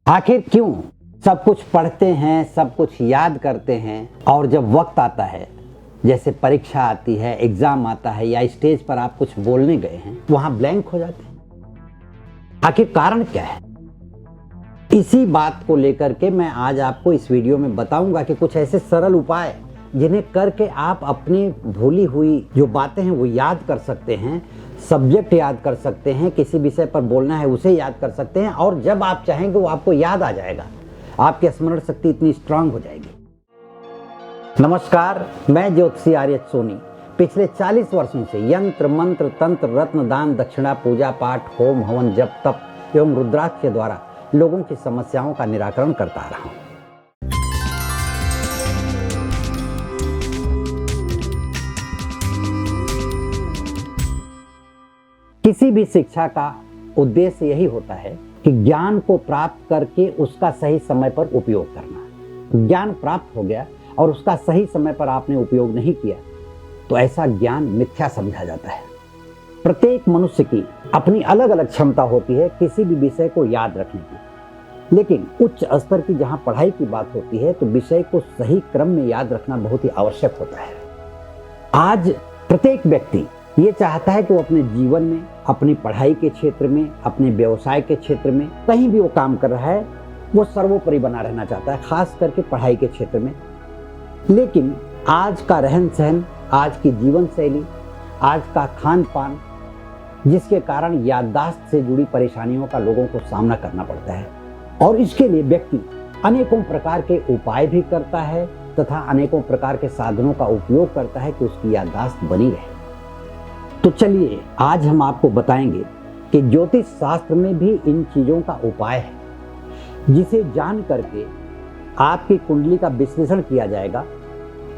आखिर क्यों सब कुछ पढ़ते हैं, सब कुछ याद करते हैं और जब वक्त आता है, जैसे परीक्षा आती है, एग्जाम आता है या स्टेज पर आप कुछ बोलने गए हैं, वहां ब्लैंक हो जाते हैं? आखिर कारण क्या है? इसी बात को लेकर के मैं आज आपको इस वीडियो में बताऊंगा कि कुछ ऐसे सरल उपाय जिन्हें करके आप अपनी भूली हुई जो बातें हैं वो याद कर सकते हैं, सब्जेक्ट याद कर सकते हैं, किसी विषय पर बोलना है उसे याद कर सकते हैं और जब आप चाहेंगे वो आपको याद आ जाएगा। आपकी स्मरण शक्ति इतनी स्ट्रांग हो जाएगी। नमस्कार, मैं ज्योतिषी आर्य सोनी पिछले 40 वर्षों से यंत्र मंत्र तंत्र रत्न दान दक्षिणा पूजा पाठ होम हवन जप तप एवं रुद्राक्ष के द्वारा लोगों की समस्याओं का निराकरण करता आ रहा हूं। किसी भी शिक्षा का उद्देश्य यही होता है कि ज्ञान को प्राप्त करके उसका सही समय पर उपयोग करना। ज्ञान प्राप्त हो गया और उसका सही समय पर आपने उपयोग नहीं किया तो ऐसा ज्ञान मिथ्या समझा जाता है। प्रत्येक मनुष्य की अपनी अलग अलग क्षमता होती है किसी भी विषय को याद रखने की, लेकिन उच्च स्तर की जहां पढ़ाई की बात होती है तो विषय को सही क्रम में याद रखना बहुत ही आवश्यक होता है। आज प्रत्येक व्यक्ति ये चाहता है कि वो अपने जीवन में, अपनी पढ़ाई के क्षेत्र में, अपने व्यवसाय के क्षेत्र में, कहीं भी वो काम कर रहा है वो सर्वोपरि बना रहना चाहता है, खास करके पढ़ाई के क्षेत्र में। लेकिन आज का रहन सहन, आज की जीवन शैली, आज का खान पान, जिसके कारण याददाश्त से जुड़ी परेशानियों का लोगों को सामना करना पड़ता है और इसके लिए व्यक्ति अनेकों प्रकार के उपाय भी करता है तथा अनेकों प्रकार के साधनों का उपयोग करता है कि उसकी याददाश्त बनी रहे। तो चलिए आज हम आपको बताएंगे कि ज्योतिष शास्त्र में भी इन चीजों का उपाय है जिसे जान करके आपकी कुंडली का विश्लेषण किया जाएगा।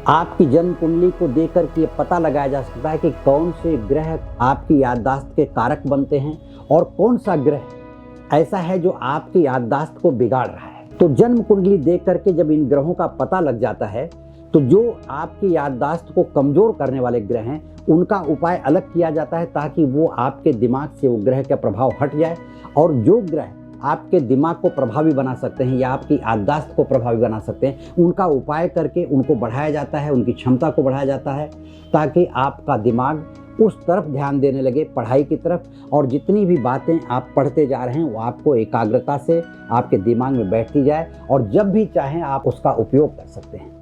आपकी जन्म कुंडली को देख करके ये पता लगाया जा सकता है कि कौन से ग्रह आपकी याददाश्त के कारक बनते हैं और कौन सा ग्रह ऐसा है जो आपकी याददाश्त को बिगाड़ रहा है। तो जन्म कुंडली देख करके जब इन ग्रहों का पता लग जाता है तो जो आपकी याददाश्त को कमजोर करने वाले ग्रह हैं उनका उपाय अलग किया जाता है ताकि वो आपके दिमाग से वो ग्रह का प्रभाव हट जाए और जो ग्रह आपके दिमाग को प्रभावी बना सकते हैं या आपकी याददाश्त को प्रभावी बना सकते हैं उनका उपाय करके उनको बढ़ाया जाता है, उनकी क्षमता को बढ़ाया जाता है ताकि आपका दिमाग उस तरफ ध्यान देने लगे, पढ़ाई की तरफ, और जितनी भी बातें आप पढ़ते जा रहे हैं वो आपको एकाग्रता से आपके दिमाग में बैठती जाए और जब भी चाहें आप उसका उपयोग कर सकते हैं।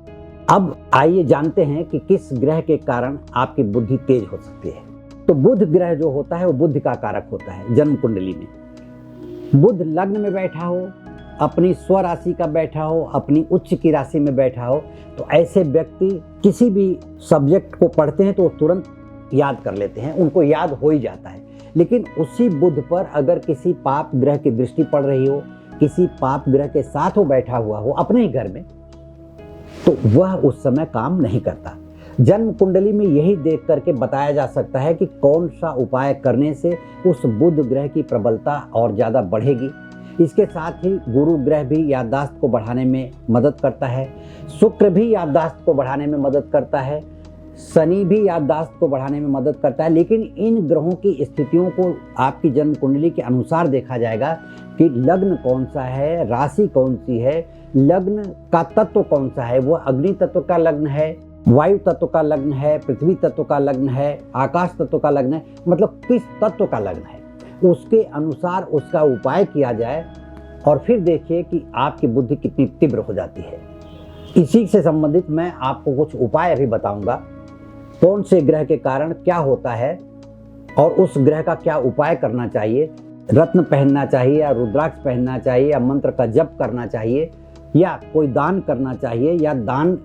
अब आइए जानते हैं कि किस ग्रह के कारण आपकी बुद्धि तेज हो सकती है। तो बुध ग्रह जो होता है वो बुद्धि का कारक होता है। जन्म कुंडली में बुध लग्न में बैठा हो, अपनी स्व राशि का बैठा हो, अपनी उच्च की राशि में बैठा हो तो ऐसे व्यक्ति किसी भी सब्जेक्ट को पढ़ते हैं तो वो तुरंत याद कर लेते हैं, उनको याद हो ही जाता है। लेकिन उसी बुध पर अगर किसी पाप ग्रह की दृष्टि पड़ रही हो, किसी पाप ग्रह के साथ वो बैठा हुआ हो अपने ही घर में, तो वह उस समय काम नहीं करता। जन्म कुंडली में यही देख करके बताया जा सकता है कि कौन सा उपाय करने से उस बुध ग्रह की प्रबलता और ज़्यादा बढ़ेगी। इसके साथ ही गुरु ग्रह भी याददाश्त को बढ़ाने में मदद करता है, शुक्र भी याददाश्त को बढ़ाने में मदद करता है, शनि भी याददाश्त को बढ़ाने में मदद करता है। लेकिन इन ग्रहों की स्थितियों को आपकी जन्म कुंडली के अनुसार देखा जाएगा कि लग्न कौन सा है, राशि कौन सी है, लग्न का तत्व कौन सा है, वो अग्नि तत्व का लग्न है, वायु तत्व का लग्न है, पृथ्वी तत्व का लग्न है, आकाश तत्व का लग्न है, मतलब किस तत्व का लग्न है उसके अनुसार उसका उपाय किया जाए और फिर देखिए कि आपकी बुद्धि कितनी तीव्र हो जाती है। इसी से संबंधित मैं आपको कुछ उपाय अभी बताऊंगा, कौन से ग्रह के कारण क्या होता है और उस ग्रह का क्या उपाय करना चाहिए। रत्न पहनना चाहिए या रुद्राक्ष पहनना चाहिए या मंत्र का जप करना चाहिए या कोई दान करना चाहिए या दान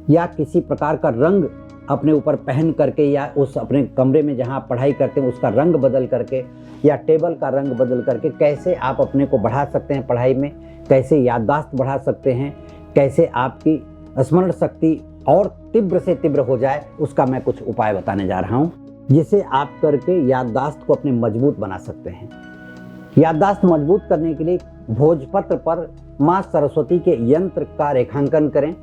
या किसी प्रकार का रंग अपने ऊपर पहन करके या उस अपने कमरे में जहां आप पढ़ाई करते हैं उसका रंग बदल करके या टेबल का रंग बदल करके कैसे आप अपने को बढ़ा सकते हैं पढ़ाई में, कैसे याददाश्त बढ़ा सकते हैं, कैसे आपकी स्मरण शक्ति और तीव्र से तीव्र हो जाए, उसका मैं कुछ उपाय बताने जा रहा हूं जिसे आप करके याददाश्त को अपने मजबूत बना सकते हैं। याददाश्त मजबूत करने के लिए भोजपत्र पर माँ सरस्वती के यंत्र का रेखांकन करें।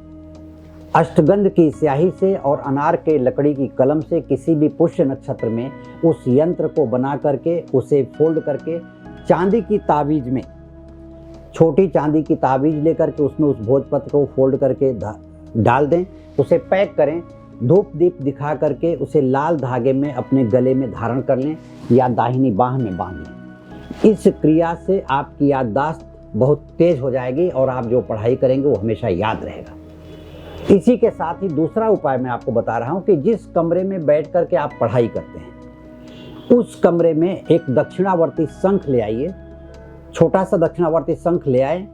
अष्टगंध की स्याही से और अनार के लकड़ी की कलम से किसी भी पुष्य नक्षत्र में उस यंत्र को बना करके उसे फोल्ड करके चांदी की ताबीज में छोटी चांदी की ताबीज लेकर के उसमें उस भोजपत्र को फोल्ड करके डाल दें, उसे पैक करें, धूप दीप दिखा करके उसे लाल धागे में अपने गले में धारण कर लें या दाहिनी बाह में बांध लें। इस क्रिया से आपकी याददाश्त बहुत तेज हो जाएगी और आप जो पढ़ाई करेंगे वो हमेशा याद रहेगा। इसी के साथ ही दूसरा उपाय मैं आपको बता रहा हूँ कि जिस कमरे में बैठ करके आप पढ़ाई करते हैं उस कमरे में एक दक्षिणावर्ती शंख ले आइए, छोटा सा दक्षिणावर्ती शंख ले आए।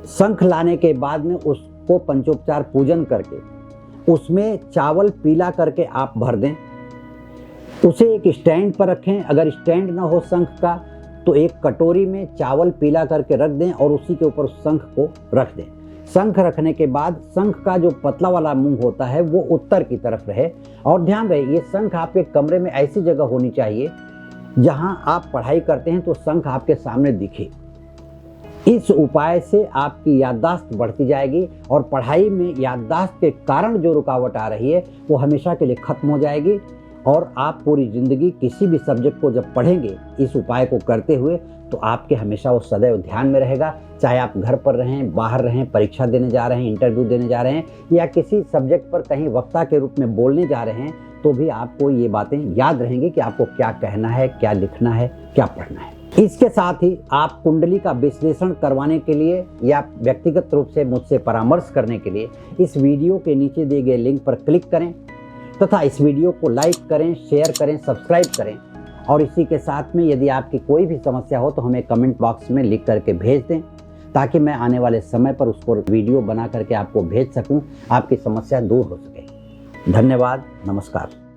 शंख लाने के बाद में उसको पंचोपचार पूजन करके उसमें चावल पीला करके आप भर दें, उसे एक स्टैंड पर रखें। अगर स्टैंड ना हो शंख का तो एक कटोरी में चावल पीला करके रख दें और उसी के ऊपर शंख को रख दें। शंख रखने के बाद शंख का जो पतला वाला मुंह होता है वो उत्तर की तरफ रहे। और ध्यान रहे ये शंख आपके कमरे में ऐसी जगह होनी चाहिए जहां आप पढ़ाई करते हैं तो शंख आपके सामने दिखे। इस उपाय से आपकी याददाश्त बढ़ती जाएगी और पढ़ाई में याददाश्त के कारण जो रुकावट आ रही है वो हमेशा के लिए खत्म हो जाएगी और आप पूरी ज़िंदगी किसी भी सब्जेक्ट को जब पढ़ेंगे इस उपाय को करते हुए तो आपके हमेशा वो सदैव ध्यान में रहेगा। चाहे आप घर पर रहें, बाहर रहें, परीक्षा देने जा रहे हैं, इंटरव्यू देने जा रहे हैं या किसी सब्जेक्ट पर कहीं वक्ता के रूप में बोलने जा रहे हैं तो भी आपको ये बातें याद रहेंगी कि आपको क्या कहना है, क्या लिखना है, क्या पढ़ना है। इसके साथ ही आप कुंडली का विश्लेषण करवाने के लिए या व्यक्तिगत रूप से मुझसे परामर्श करने के लिए इस वीडियो के नीचे दिए गए लिंक पर क्लिक करें तथा इस वीडियो को लाइक करें, शेयर करें, सब्सक्राइब करें। और इसी के साथ में यदि आपकी कोई भी समस्या हो तो हमें कमेंट बॉक्स में लिख करके भेज दें ताकि मैं आने वाले समय पर उसको वीडियो बना करके आपको भेज सकूं, आपकी समस्या दूर हो सके। धन्यवाद, नमस्कार।